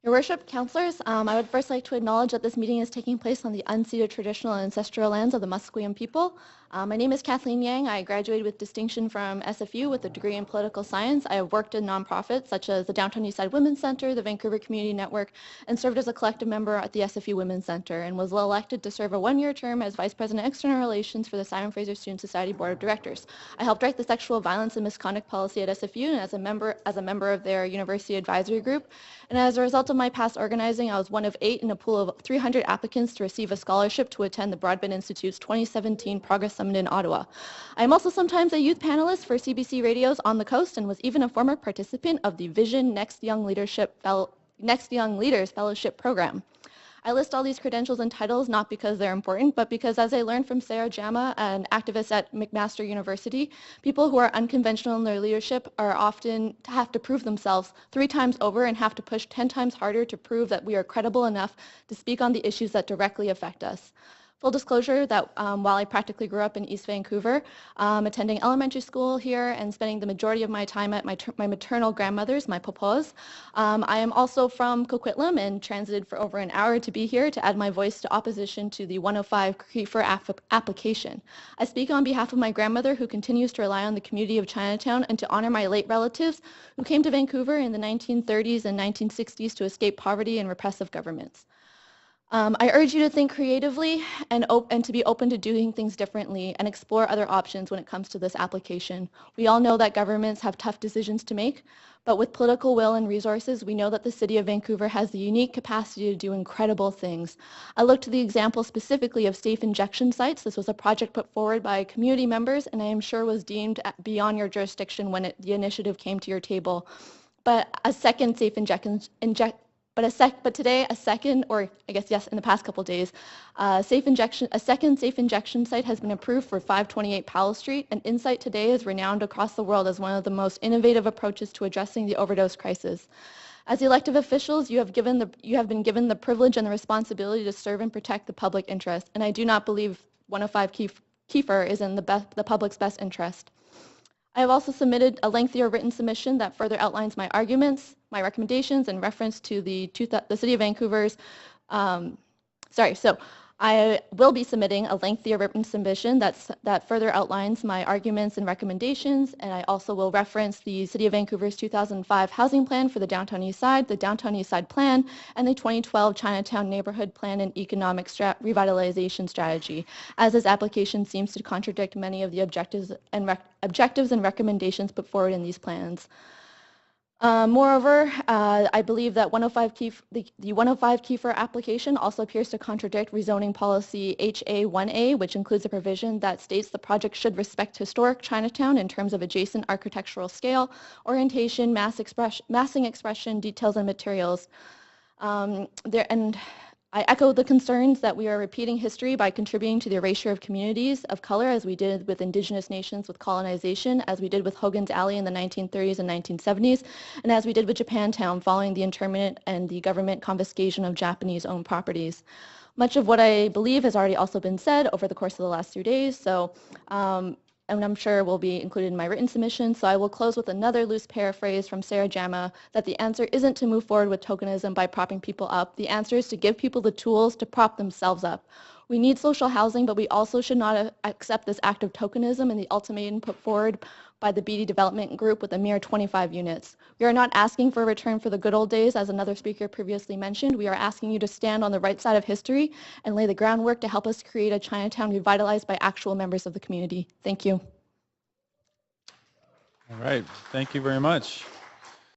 Your Worship, Councillors, I would first like to acknowledge that this meeting is taking place on the unceded traditional and ancestral lands of the Musqueam people. My name is Kathleen Yang. I graduated with distinction from SFU with a degree in political science. I have worked in nonprofits such as the Downtown Eastside Women's Center, the Vancouver Community Network, and served as a collective member at the SFU Women's Center, and was elected to serve a one-year term as Vice President External Relations for the Simon Fraser Student Society Board of Directors. I helped write the sexual violence and misconduct policy at SFU and as a member of their university advisory group. And as a result of my past organizing, I was one of 8 in a pool of 300 applicants to receive a scholarship to attend the Broadband Institute's 2017 Progress Summit in Ottawa. I am also sometimes a youth panelist for CBC Radio's On the Coast and was even a former participant of the Vision Next Young Leaders Fellowship Program. I list all these credentials and titles not because they're important, but because as I learned from Sarah Jama, an activist at McMaster University, people who are unconventional in their leadership are often have to prove themselves 3 times over and have to push 10 times harder to prove that we are credible enough to speak on the issues that directly affect us. Full disclosure that while I practically grew up in East Vancouver, attending elementary school here and spending the majority of my time at my maternal grandmother's, my popos, I am also from Coquitlam and transited for over an hour to be here to add my voice to opposition to the 105 Keefer application. I speak on behalf of my grandmother who continues to rely on the community of Chinatown and to honor my late relatives who came to Vancouver in the 1930s and 1960s to escape poverty and repressive governments. I urge you to think creatively and to be open to doing things differently and explore other options when it comes to this application. We all know that governments have tough decisions to make, but with political will and resources, we know that the City of Vancouver has the unique capacity to do incredible things. I look to the example specifically of safe injection sites. This was a project put forward by community members and I am sure was deemed beyond your jurisdiction when the initiative came to your table. But a second safe But today, a second, or I guess yes, in the past couple of days, a second safe injection site has been approved for 528 Powell Street, and Insight today is renowned across the world as one of the most innovative approaches to addressing the overdose crisis. As elected officials, you have been given the privilege and the responsibility to serve and protect the public interest, and I do not believe 105 Keefer is in the public's best interest. I have also submitted a lengthier written submission that further outlines my arguments, my recommendations, in reference to the City of Vancouver's, I will be submitting a lengthier written submission that further outlines my arguments and recommendations, and I also will reference the City of Vancouver's 2005 Housing Plan for the Downtown East Side, the Downtown East Side Plan, and the 2012 Chinatown Neighborhood Plan and Economic Revitalization Strategy, as this application seems to contradict many of the objectives and recommendations put forward in these plans. Moreover, I believe that the 105 Keefer application also appears to contradict rezoning policy HA1A, which includes a provision that states the project should respect historic Chinatown in terms of adjacent architectural scale, orientation, massing expression, details, and materials. I echo the concerns that we are repeating history by contributing to the erasure of communities of color, as we did with Indigenous nations with colonization, as we did with Hogan's Alley in the 1930s and 1970s, and as we did with Japantown following the internment and the government confiscation of Japanese-owned properties. Much of what I believe has already also been said over the course of the last 2 days, and I'm sure will be included in my written submission, so I will close with another loose paraphrase from Sarah Jama that the answer isn't to move forward with tokenism by propping people up. The answer is to give people the tools to prop themselves up. We need social housing, but we also should not accept this act of tokenism and the ultimatum put forward by the BD Development Group with a mere 25 units. We are not asking for a return for the good old days, as another speaker previously mentioned. We are asking you to stand on the right side of history and lay the groundwork to help us create a Chinatown revitalized by actual members of the community. Thank you. All right, thank you very much.